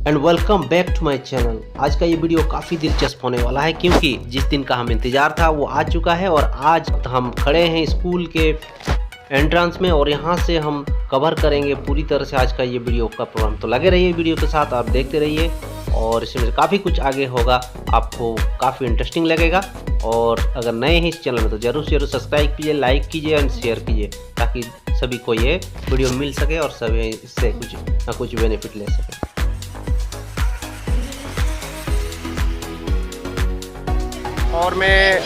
And welcome back to my channel. आज का ये वीडियो काफ़ी दिलचस्प होने वाला है क्योंकि जिस दिन का हम इंतज़ार था वो आ चुका है और आज हम खड़े हैं स्कूल के एंट्रेंस में और यहाँ से हम कवर करेंगे पूरी तरह से आज का ये वीडियो का प्रोग्राम। तो लगे रहिए वीडियो के साथ, आप देखते रहिए और इसमें काफ़ी कुछ आगे होगा, आपको काफ़ी इंटरेस्टिंग लगेगा। और अगर नए हैं इस चैनल में तो ज़रूर से ज़रूर सब्सक्राइब कीजिए, लाइक कीजिए एंड शेयर कीजिए ताकि सभी को ये वीडियो मिल सके और सभी इससे कुछ ना कुछ बेनिफिट ले सके। और मैं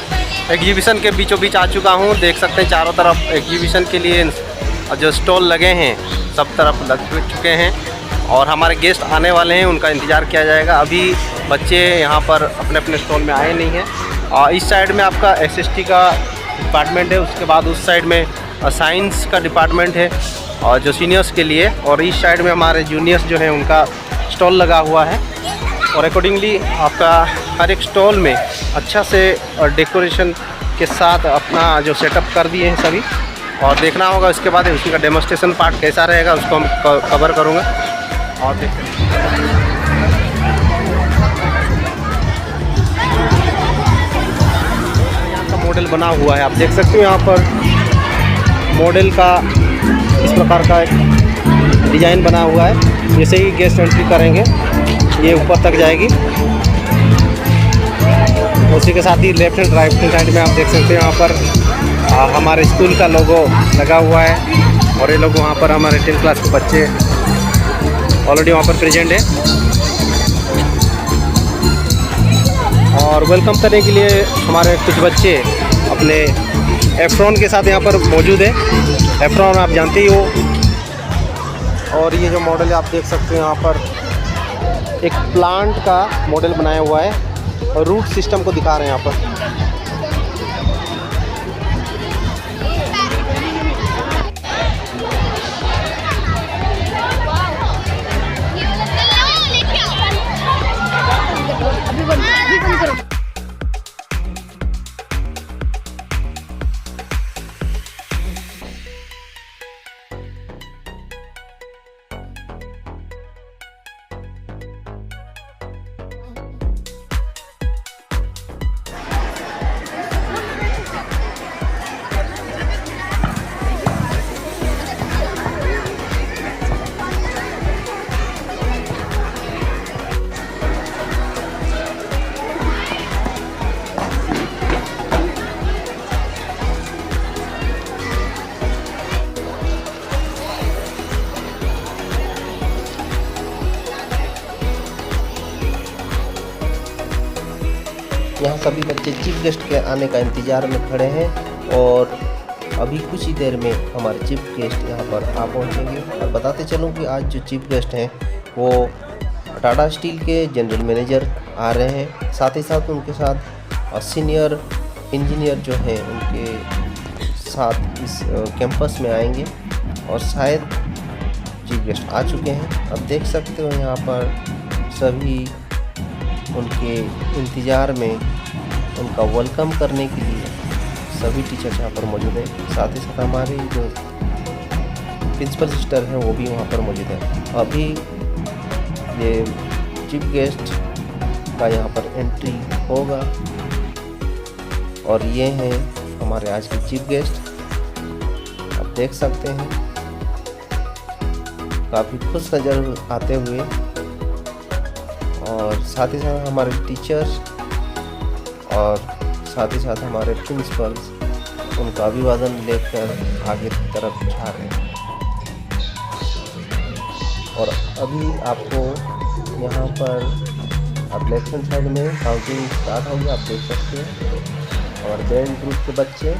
एग्जीबिशन के बीचों बीच आ चुका हूँ। देख सकते हैं चारों तरफ एग्जीबिशन के लिए जो स्टॉल लगे हैं सब तरफ लग चुके हैं और हमारे गेस्ट आने वाले हैं, उनका इंतज़ार किया जाएगा। अभी बच्चे यहाँ पर अपने अपने स्टॉल में आए नहीं हैं। और इस साइड में आपका एसएसटी का डिपार्टमेंट है, उसके बाद उस साइड में साइंस का डिपार्टमेंट है और जो सीनियर्स के लिए, और इस साइड में हमारे जूनियर्स जो हैं उनका स्टॉल लगा हुआ है। और अकॉर्डिंगली आपका हर एक स्टॉल में अच्छा से डेकोरेशन के साथ अपना जो सेटअप कर दिए हैं सभी, और देखना होगा उसके बाद उसका डेमोन्स्ट्रेशन पार्ट कैसा रहेगा उसको हम कवर करूँगा। और देखते हैं यहाँ का मॉडल बना हुआ है, आप देख सकते हो। यहाँ पर मॉडल का इस प्रकार का एक डिज़ाइन बना हुआ है। जैसे ही गेस्ट एंट्री करेंगे ये ऊपर तक जाएगी। उसी के साथ ही left and right hand side में आप देख सकते हैं यहाँ पर हमारे स्कूल का लोगो लगा हुआ है और ये लोग वहाँ पर हमारे 10th क्लास के बच्चे ऑलरेडी वहाँ पर प्रेजेंट है और वेलकम करने के लिए हमारे कुछ बच्चे अपने एफ्रॉन के साथ यहाँ पर मौजूद है। एफ्रॉन आप जानते ही हो। और ये जो मॉडल है आप देख सकते हैं यहाँ पर एक प्लांट का मॉडल बनाया हुआ है और रूट सिस्टम को दिखा रहे हैं यहाँ पर। यहाँ सभी बच्चे चीफ गेस्ट के आने का इंतज़ार में खड़े हैं और अभी कुछ ही देर में हमारे चीफ गेस्ट यहाँ पर आ पहुँचेंगे। और बताते चलूँ कि आज जो चीफ गेस्ट हैं वो टाटा स्टील के जनरल मैनेजर आ रहे हैं, साथ ही साथ उनके साथ सीनियर इंजीनियर जो हैं उनके साथ इस कैंपस में आएंगे और शायद चीफ गेस्ट आ चुके हैं। अब देख सकते हो यहाँ पर सभी उनके इंतज़ार में उनका वेलकम करने के लिए सभी टीचर्स यहाँ पर मौजूद हैं। साथ ही साथ हमारे जो प्रिंसिपल सिस्टर हैं वो भी वहाँ पर मौजूद हैं। अभी ये चीफ गेस्ट का यहाँ पर एंट्री होगा और ये हैं हमारे आज के चीफ गेस्ट। आप देख सकते हैं काफ़ी खुश नज़र आते हुए, और साथ ही साथ हमारे टीचर्स और साथ ही साथ हमारे प्रिंसिपल्स उनका अभिवादन लेकर आगे की तरफ जा रहे हैं। और अभी आपको यहाँ पर आप लेफ्ट हैंड साइड में काउंटिंग स्टार्ट होगी, आप देख सकते हैं। और बैंड ग्रुप के बच्चे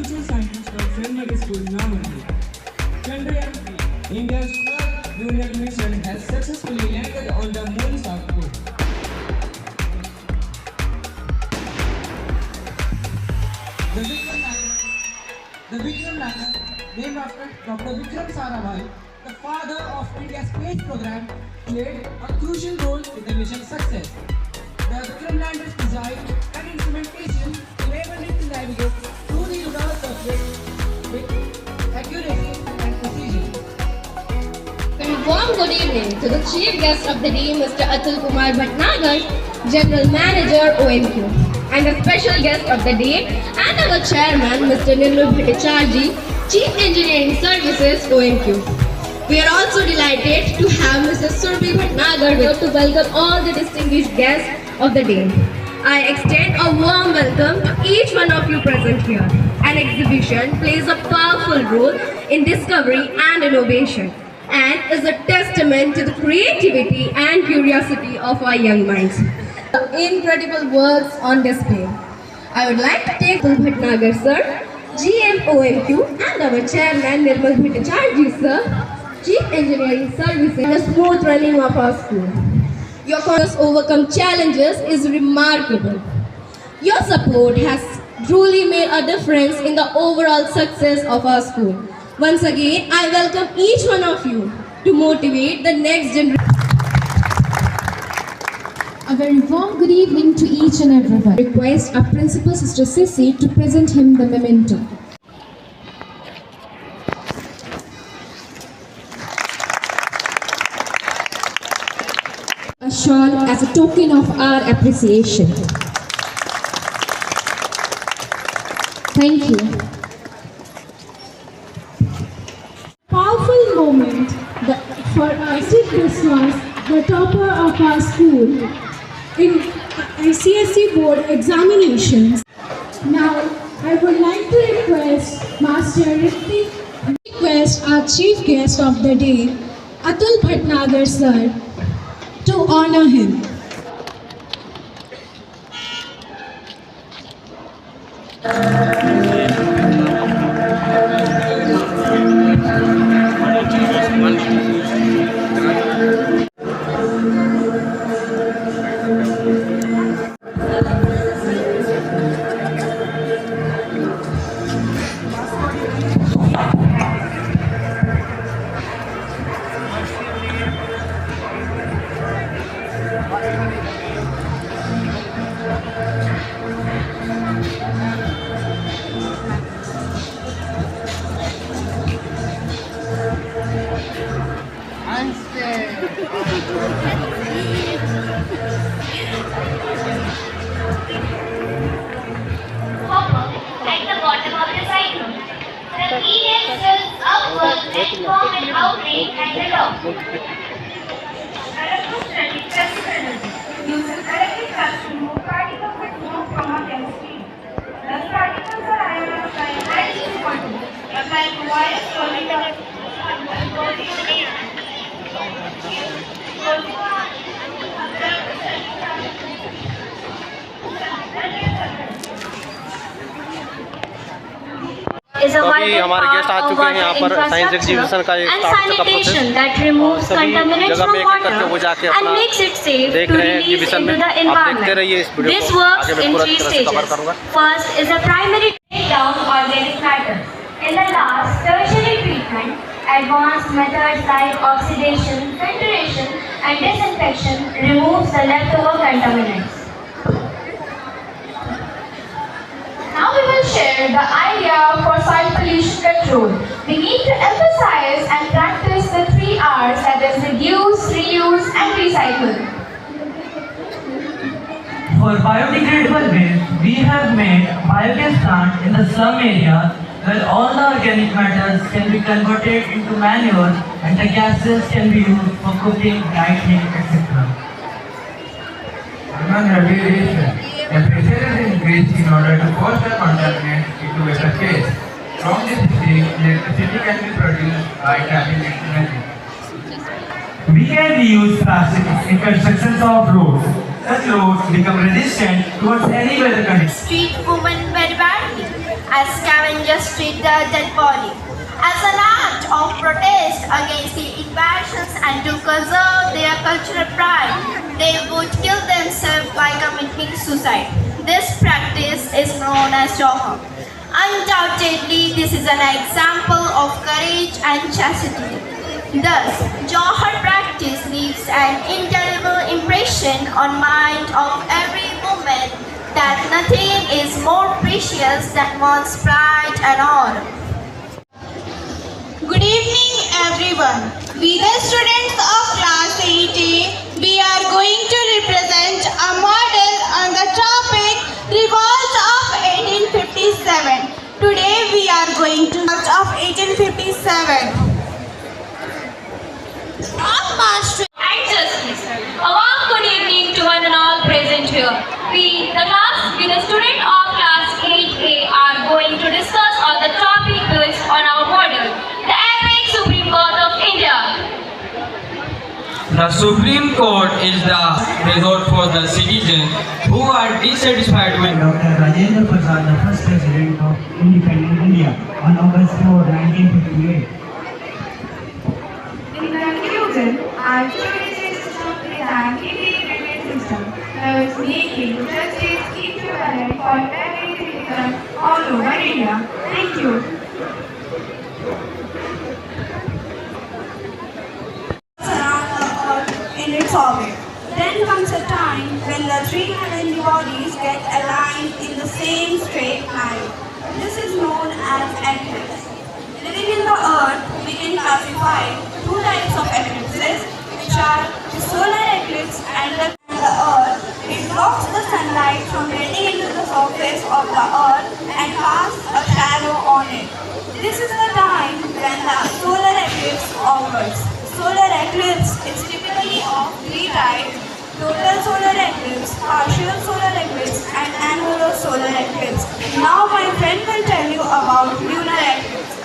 future scientist from St. Mary's School, Namandi. Chandrayaan-3, India's third lunar mission, has successfully landed on the moon south pole. The Vikram lander, named after Dr. Vikram Sarabhai, the father of India's space program, played a crucial role in the mission's success. The Vikram lander's design and implementation enabled it to navigate through the lunar surface with accuracy and precision. A warm good evening to the chief guest of the day, Mr. Atul Kumar Bhatnagar, General Manager OMQ, and a special guest of the day and our chairman, Mr. Nirmal Bhattacharjee, Chief Engineering Services OMQ. We are also delighted to have Mrs. Surbhi Bhatnagar here to welcome all the distinguished guests of the day. I extend a warm welcome to each one of you present here. An exhibition plays a powerful role in discovery and innovation, and is a testament to the creativity and curiosity of our young minds. Incredible works on display. I would like to take Atul Bhatnagar sir, GM OMQ, and our chairman Nirmal Bhattacharjee sir, Chief Engineering Services, and the smooth running of our school. Your course overcome challenges is remarkable. Your support has truly made a difference in the overall success of our school. Once again, I welcome each one of you to motivate the next generation. A very warm good evening to each and everyone. Request our Principal Sister Sissy to present him the memento. A shawl as a token of our appreciation. Thank you. Powerful moment for us. This was the topper of our school in ICSE board examinations. Now, I would like to request Master Ritik, our chief guest of the day, Atul Bhatnagar sir, to honor him. At the bottom of the cyclone. The key axis upward and form an outbreak at the top. Electrostatic passive energy uses electric charge to move particles with move from a chemistry. Thus particles are ionized at this point. Applying to wires solid is a तो अभी vital हमारे guest uh part of चुके हैं यहाँ पर water science exhibition का infrastructure एक and start का प्रोसेस sanitation that removes सभी contaminants जगह from पे एक करके वो water जाके and अपना makes it safe देख to रहे हैं release एग्जीबिशन into में। the आप देखते environment. रहिए इस वीडियो This को, works आगे मैं in पूरा 3 तरह से कवर stages. करूँगा। First is a primary breakdown organic matter. In the last, tertiary treatment, advanced methods like oxidation, filtration, and disinfection removes the leftover contaminants. Now we will share the idea for soil pollution control. We need to emphasize and practice the 3 R's, that is reduce, reuse, and recycle. For biodegradable waste, we have made biogas plant in the slum area where all the organic matters can be converted into manure and the gases can be used for cooking, lighting, etc. Human rehabilitation. Temperature is increased in order to force the contaminants into a phase. From this stage, electricity can be produced by tapping its energy. We can reuse plastic in constructions of roads. Such roads become resistant towards any weather condition. Treat women very badly. as scavengers treat their dead body. As an act of protest against the invasions and to conserve their cultural pride, they would kill themselves by committing suicide. This practice is known as Johar. Undoubtedly, this is an example of courage and chastity. Thus, Johar practice leaves an indelible impression on mind of every woman that nothing is more precious than one's pride and honor. Good evening, everyone. We, the students of class 8A, we are going to represent a model on the topic Revolt of 1857. Today we are going to Revolt of 1857. And justice. A warm good evening to one and all present here. We, the student of class 8A, are going to discuss on the topic based on our model, the epic Supreme Court of India. The Supreme Court is the resort for the citizens who are dissatisfied with Dr. Rajendra Prasad, the first president of independent India, on August 4, 1958. In conclusion, our education system is an integrated system, thus making justice equivalent for every citizen all over India. Thank you. Around the earth in its orbit. Then comes a time when the three heavenly bodies get aligned in the same straight line. This is known as eclipse. Living in the earth, we can classify two types of eclipses, which are the solar eclipse and the earth. It blocks the sunlight from getting into the surface of the earth and casts a shadow on it. This is the time when the solar eclipse occurs. Solar eclipse is typically of three types: total solar eclipse, partial solar eclipse, and annular solar eclipse. Now my friend will tell you about lunar eclipse.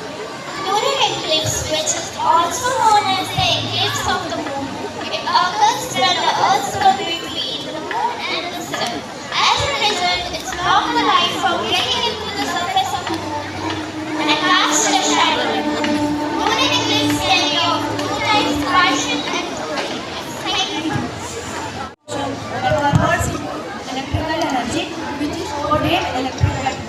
Lunar eclipse, which is also known as the eclipse of the moon, it occurs when the earth is between the moon and the sun. As a result, it blocks the light from getting into the surface of the moon and casts a shadow. Lunar eclipse can be of two types, partial and total eclipse. Thank you. It converts electrical energy, which is stored in electric light.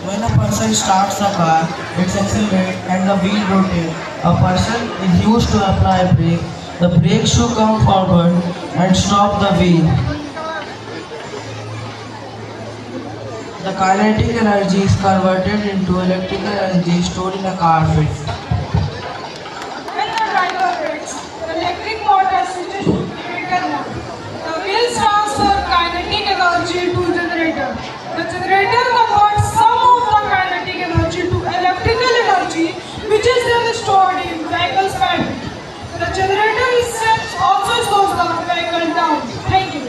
When a person starts a car, it accelerates and the wheel rotates. A person is used to apply a brake. The brake should come forward and stop the wheel. The kinetic energy is converted into electrical energy stored in a car bed. When the driver hits, the electric motor switches to generator mode. The wheels transfer kinetic energy to generator. The generator converts some of the kinetic energy to electrical energy, which is then stored in vehicle's battery. The generator itself also slows the vehicle down. Thank you.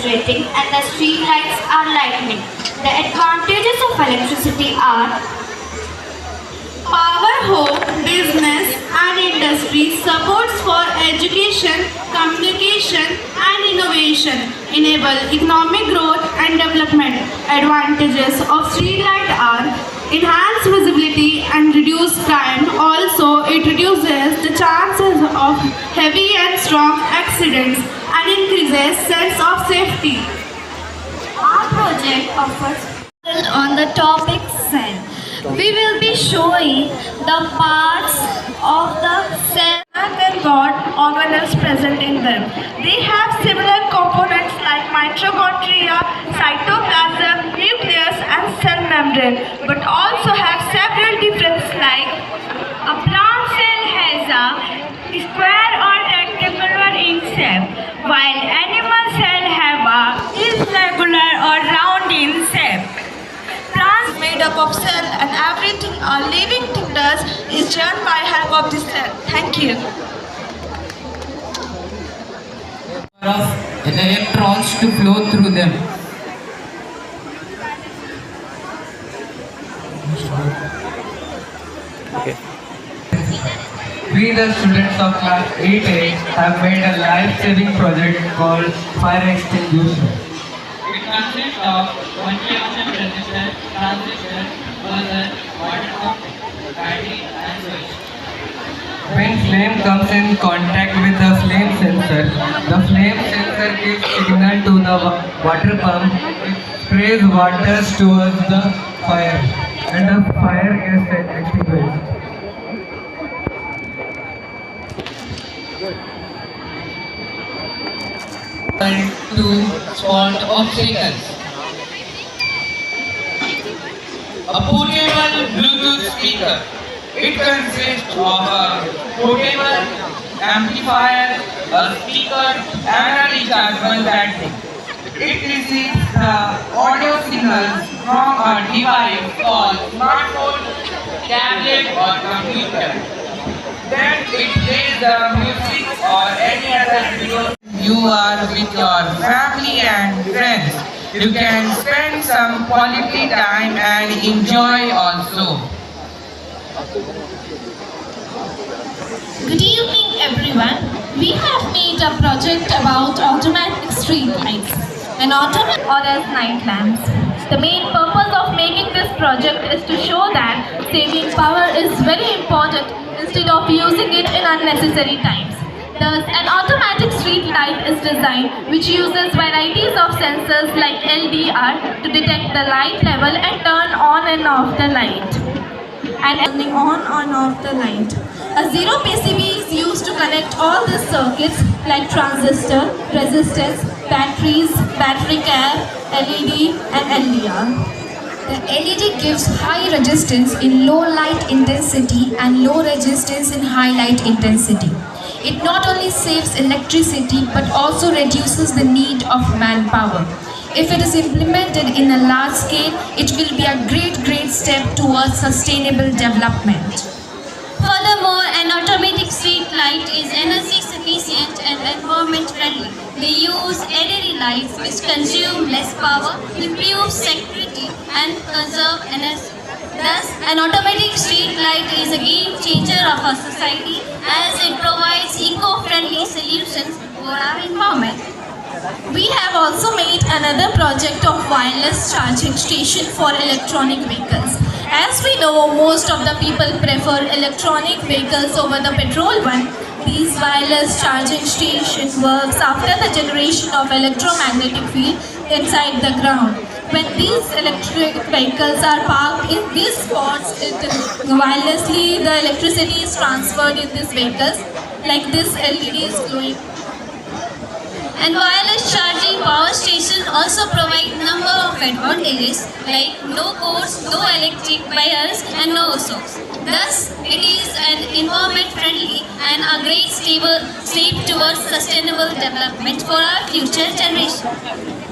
And the street lights are lightning. The advantages of electricity are power, home, business and industry, supports for education, communication and innovation, enable economic growth and development. Advantages of street light are enhance visibility and reduce crime. Also, it reduces the chances of heavy and strong accidents and increases sense of safety. Our project offers on the topic cell. We will be showing the parts of the cell and their God organelles present in them. They have similar components like mitochondria, cytoplasm, nucleus and cell membrane, but also have several differences like a plant cell has a square or rectangular in shape, while animal cell have a irregular or round in shape. Plants made up of cell and everything a living thing does is done by help of the cell. Thank you. of electrons to flow through them. We, the students of class 8A, have made a life-saving project called fire extinguisher. It consists of one junction resistor, transistor, buzzer, water pump, battery, and switch. When flame comes in contact with the flame sensor gives signal to the water pump, which sprays water towards the fire, and the fire gets extinguished. To spot obstacles. A portable Bluetooth speaker. It consists of a portable amplifier, a speaker, and a rechargeable battery. It receives the audio signals from a device called smartphone, tablet, or computer. Then it plays the music or any other video. You are with your family and friends. You can spend some quality time and enjoy also. Good evening everyone. We have made a project about automatic street lights and automatic or as night lamps. The main purpose of making this project is to show that saving power is very important instead of using it in unnecessary times. Thus, an automatic street light is designed which uses varieties of sensors like LDR to detect the light level and turn on and off the light. And turning on and off the light. A zero PCB is used to connect all the circuits like transistor, resistors, batteries, battery cap, LED and LDR. The LED gives high resistance in low light intensity and low resistance in high light intensity. It not only saves electricity but also reduces the need of manpower. If it is implemented in a large scale, it will be a great step towards sustainable development. Furthermore, an automatic street light is energy sufficient and environment friendly. They use LED lights which consume less power, improve security and conserve energy. Thus, an automatic street light is a game changer of our society as it provides eco-friendly solutions for our environment. We have also made another project of wireless charging station for electronic vehicles. As we know, most of the people prefer electronic vehicles over the petrol one. These wireless charging station works after the generation of electromagnetic field inside the ground. When these electric vehicles are parked in these spots, wirelessly the electricity is transferred in these vehicles, like this LED is glowing. And wireless charging power station also provide number of advantages like no cords, no electric wires and no source. Thus, it is an environment friendly and a great step towards sustainable development for our future generation.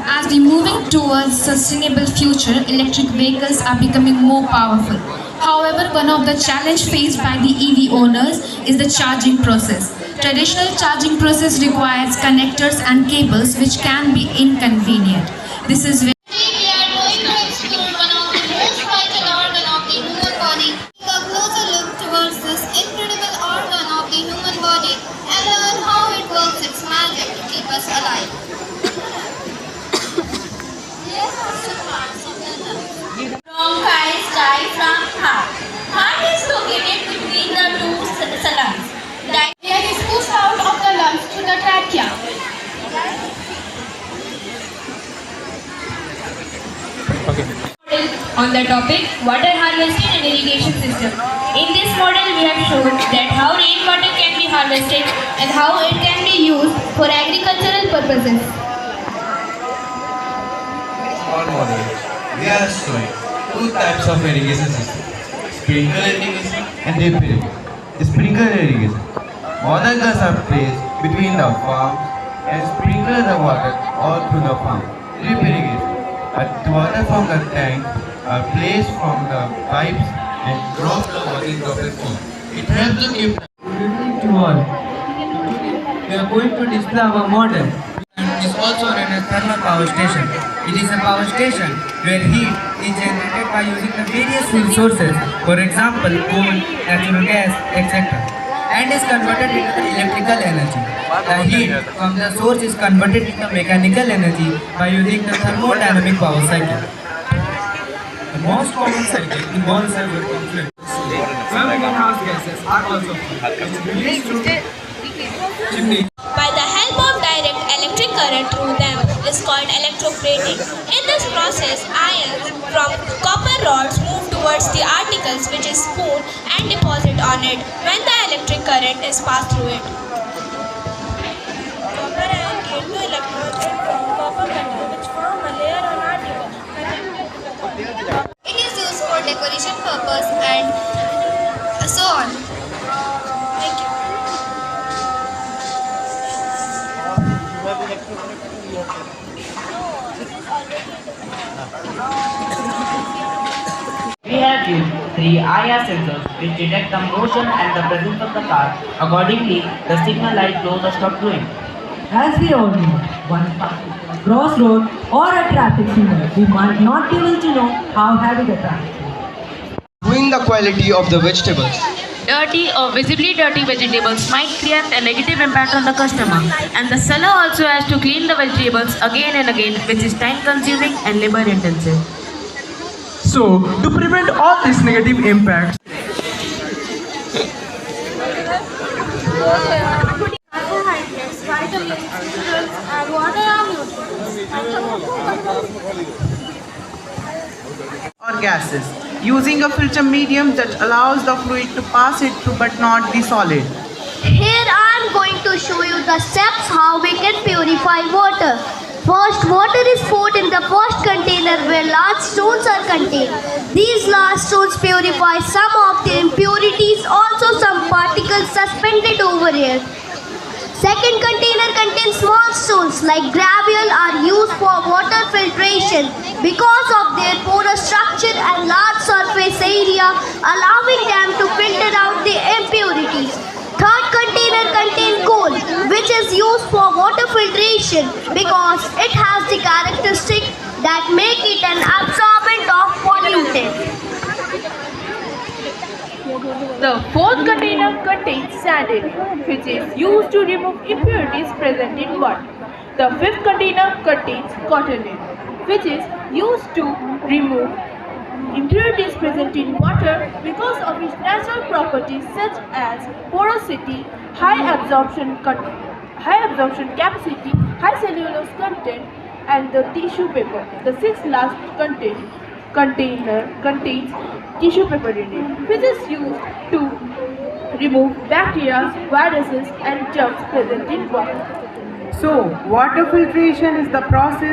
As we moving towards sustainable future, electric vehicles are becoming more powerful. However, one of the challenges faced by the EV owners is the charging process. Traditional charging process requires connectors and cables which can be inconvenient. This is very We are going to explore one of the most vital organ of the human body. Take a closer look towards this incredible organ of the human body and learn how it works its magic to keep us alive. Here are some parts of the lungs. Bronchus, diaphragm, heart. Heart is located between the two lungs. Air is pushed out of the lungs to the trachea. On the topic water harvesting and irrigation system. In this model we have shown that how rainwater can be harvested and how it can be used for agricultural purposes. Small model, we are showing two types of irrigation system: sprinkler irrigation and drip irrigation. Sprinkler irrigation. Water guns are placed between the farms and sprinkle the water all through the farm. Drip irrigation. Water from the tank are placed from the pipes and drop the water in droplet form. It helps to keep. Good evening to all. We are going to display our model. It is also known as thermal power station. It is a power station where heat is generated by using the various fuel sources, for example, coal, natural gas, etc. and is converted into the electrical energy. The heat from the source is converted into mechanical energy by using the thermodynamic power cycle. The most common cycle involves several conflicts. Some greenhouse gases are also released through chimney. By the help of direct electric current through them is called electroplating. In this process, ions from copper rods move towards the articles which is spoon and deposit on it when the electric current is passed through it. Copper ion gain two electrons and form copper metal which form a layer on article. It is used for decoration purpose and so on. Thank you. We have used 3 IR sensors which detect the motion and the presence of the car. Accordingly, the signal light glows or stops glowing. As we all know, once passing a crossroad or a traffic signal, we might not be able to know how heavy the traffic is. Knowing the quality of the vegetables. Dirty or visibly dirty vegetables might create a negative impact on the customer, and the seller also has to clean the vegetables again and again, which is time consuming and labor intensive. So, to prevent all these negative impacts, Carbohydrates, vitamins, minerals, and water are nutrients. or gases, using a filter medium that allows the fluid to pass it through but not the solid. Here I am going to show you the steps how we can purify water. First, water is poured in the first container where large stones are contained. These large stones purify some of the impurities, also some particles suspended over here. Second container contains small stones like gravel are used for water filtration because of their porous structure and large surface area, allowing them to filter out the impurities. Third container contains coal, which is used for water filtration because it has the characteristic that make it an absorbent of pollutant. The fourth container contains sanded, which is used to remove impurities present in water. The fifth container contains cottonade, which is used to remove impurities present in water because of its natural properties such as porosity, high absorption capacity, high cellulose content, and the tissue paper. The sixth last container contains tissue paper in it, which is used to remove bacteria, viruses, and germs present in water. So, water filtration is the process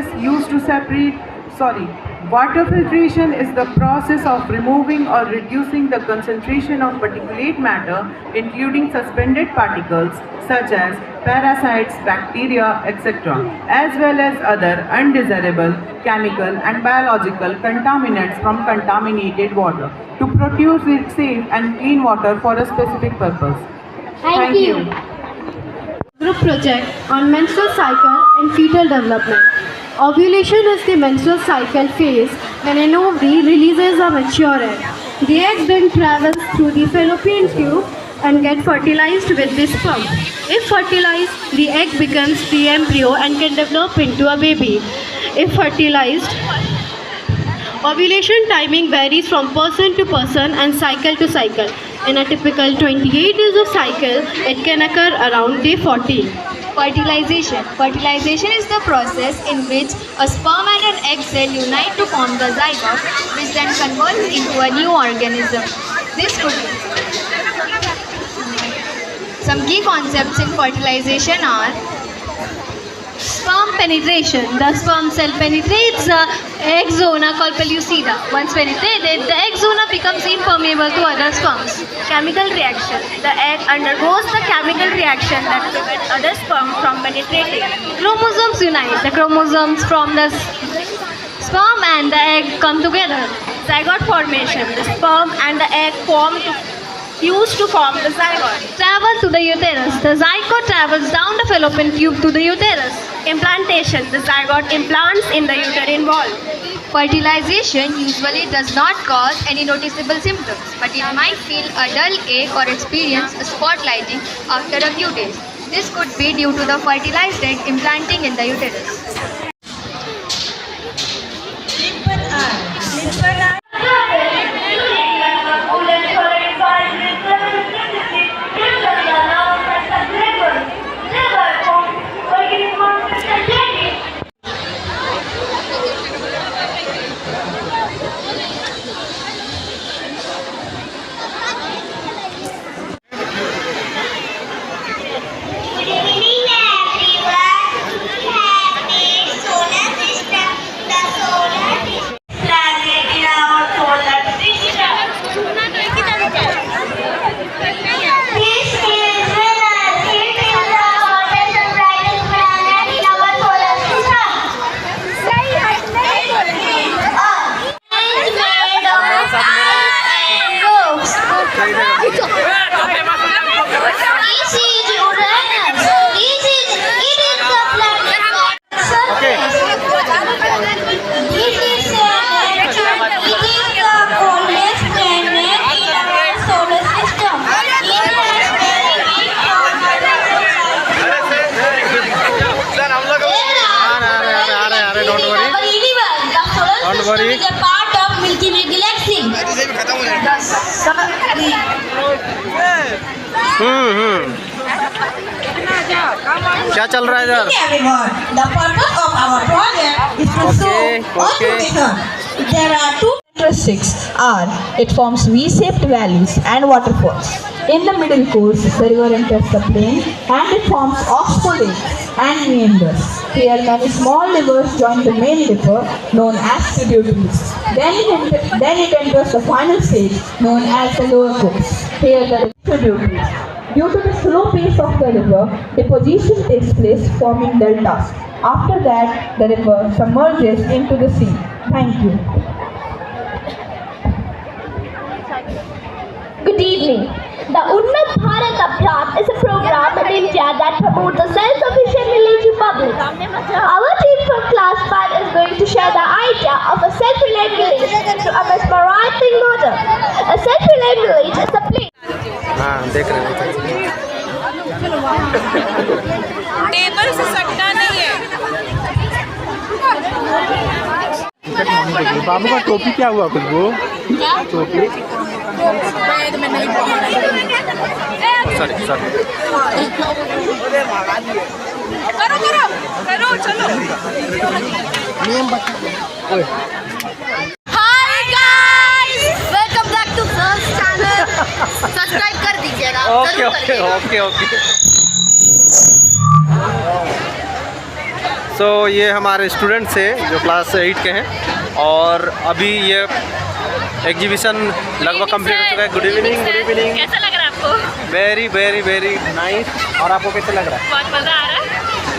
of removing or reducing the concentration of particulate matter, including suspended particles such as parasites, bacteria, etc., as well as other undesirable chemical and biological contaminants from contaminated water to produce safe and clean water for a specific purpose. Thank you. Group project on menstrual cycle and fetal development. Ovulation is the menstrual cycle phase when an ovary releases a mature egg. The egg then travels through the fallopian tube and gets fertilized with the sperm. If fertilized, the egg becomes the embryo and can develop into a baby. If fertilized, ovulation timing varies from person to person and cycle to cycle. In a typical 28 days of cycle, it can occur around day 14. Fertilization. Fertilization is the process in which a sperm and an egg cell unite to form the zygote, which then converts into a new organism. This could be. Some key concepts in fertilization are sperm penetration. The sperm cell penetrates the egg zona called pellucida. Once penetrated, the egg zona becomes impermeable to other sperms. Chemical reaction. The egg undergoes the chemical reaction that prevents other sperm from penetrating. Chromosomes unite. The chromosomes from the sperm and the egg come together. Zygote formation. The sperm and the egg used to form the zygote. Travel to the uterus. The zygote travels down the fallopian tube to the uterus. Implantation. The zygote implants in the uterine wall. Fertilization usually does not cause any noticeable symptoms, but it might feel a dull ache or experience a spot lighting after a few days. This could be due to the fertilized egg implanting in the uterus. Is a part of Milky Way galaxy. क्या चल रहा है इधर? The purpose of our project is to show automation. There are two characteristics: it forms V-shaped valleys and waterfalls. In the middle course, the river enters the plain and it forms oxbow lakes and meanders. Here, many small rivers join the main river, known as tributaries. Then it enters the final stage, known as the lower course. Here, the tributaries. Due to the slow pace of the river, deposition takes place, forming deltas. After that, the river submerges into the sea. Thank you. Good evening. The Unnat Bharat Abhiyan is a program in India that promotes the self-sufficient village republic. Our team from class 5 is going to share the idea of a self-reliant village through a mesmerizing model. A self-reliant village is a place. हाँ देख रहे हैं। Table से सट्टा नहीं है। बाबू का टोपी क्या हुआ खुशबू? टोपी सॉरी करो चलो। Hi guys, welcome back to First Channel. Subscribe कर दीजिएगा। ओके। सो ये हमारे स्टूडेंट्स हैं जो क्लास 8 के हैं और अभी ये एग्जीबिशन लगभग कंप्लीट हो चुका है। Good evening. कैसा लग रहा है आपको? Very nice. और आपको कैसा लग रहा है? बहुत मजा आ रहा है।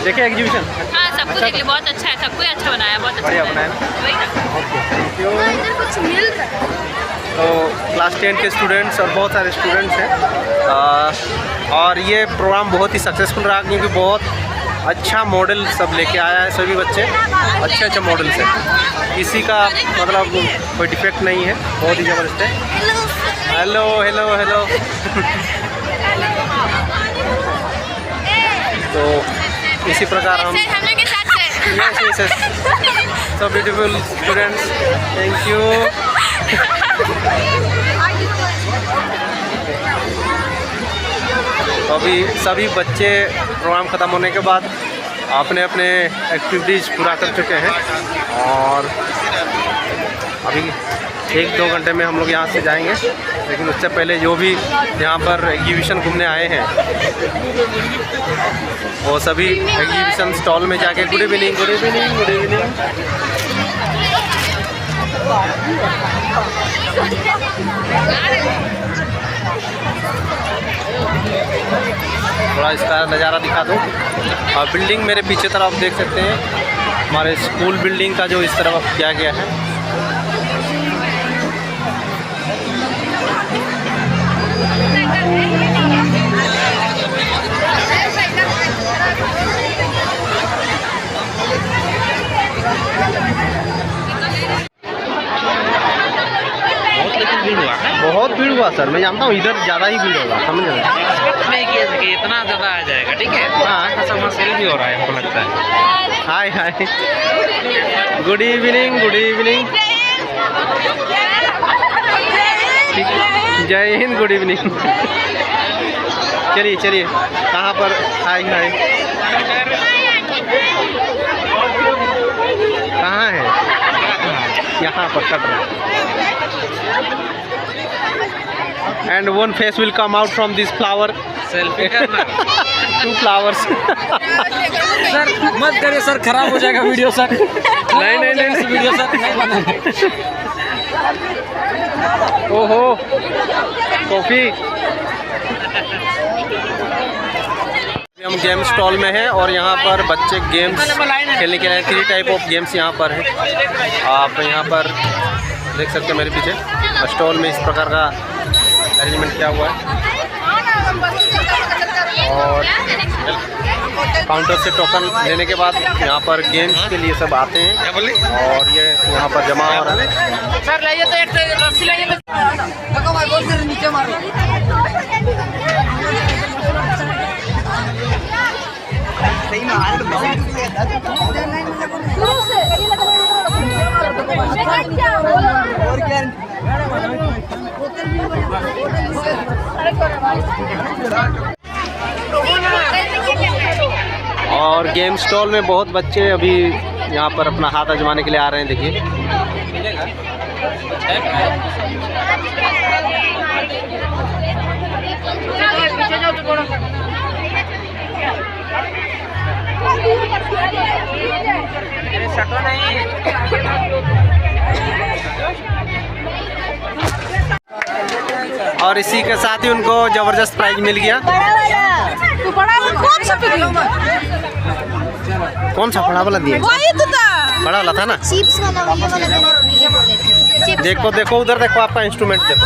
देखिए एग्जीबिशन। हाँ सबको देख लिया, बहुत अच्छा है, सबको अच्छा बनाया, बहुत अच्छा बढ़िया बनाया ना? वही ना। Okay thank you. तो क्लास 10 के स्टूडेंट्स और बहुत सारे स्टूडेंट्स हैं और ये प्रोग्राम बहुत ही सक्सेसफुल रहा क्योंकि बहुत अच्छा मॉडल सब लेके आया है सभी बच्चे। अच्छे मॉडल से किसी का मतलब कोई डिफेक्ट नहीं है, बहुत ही ज़बरदस्त है। हेलो तो इसी प्रकार हम yes so beautiful students, thank you. तो अभी सभी बच्चे प्रोग्राम ख़त्म होने के बाद अपने एक्टिविटीज़ पूरा कर चुके हैं और अभी 1-2 घंटे में हम लोग यहाँ से जाएंगे। लेकिन उससे पहले जो भी यहाँ पर एग्जीबिशन घूमने आए हैं वो सभी एग्जीबिशन स्टॉल में जाके गुड इवनिंग। थोड़ा इसका नज़ारा दिखा दूँ। और बिल्डिंग मेरे पीछे तरफ देख सकते हैं, हमारे स्कूल बिल्डिंग का जो इस तरफ किया गया है। भीड़ हुआ है? बहुत भीड़ हुआ सर, मैं जानता हूँ इधर ज़्यादा ही भीड़ होगा, समझ रहे हैं? एक्सपेक्ट नहीं किया था कि इतना ज़्यादा आ जाएगा, ठीक है। हाँ, कस्टमर सेल भी हो रहा है हमको लगता है। हाय हाय, गुड इवनिंग, गुड इवनिंग, जय हिंद, गुड इवनिंग। चलिए चलिए, कहाँ पर? हाय हाय, कहाँ है? यहाँ पर कट रहा। And one face will come out from this flower. Selfie करना। 2 flowers। सर मत करिए सर, खराब हो जाएगा वीडियो सर। नहीं नहीं नहीं, वीडियो सर नहीं बनाएंगे। ओहो, कॉफी। हम गेम स्टॉल में हैं और यहाँ पर बच्चे गेम्स खेलने के लिए 3 टाइप ऑफ गेम्स यहाँ पर हैं। आप यहाँ पर देख सकते हैं मेरे पीछे स्टॉल में इस प्रकार का अरेंजमेंट किया हुआ है और काउंटर से टोकन लेने के बाद यहाँ पर गेम्स के लिए सब आते हैं और ये यहाँ पर जमा हो रहा है। सर लाइए तो एक रस्सी लाइए तो भाई बोल से नीचे मारो। और गेम स्टॉल में बहुत बच्चे अभी यहाँ पर अपना हाथ आजमाने के लिए आ रहे हैं। देखिए और इसी के साथ ही उनको जबरदस्त प्राइज मिल गया। कौन सा बड़ा वाला दिया? बड़ा वाला था ना। चिप्स वाला, ये वाला देना। देखो देखो उधर देखो, आपका इंस्ट्रूमेंट देखो।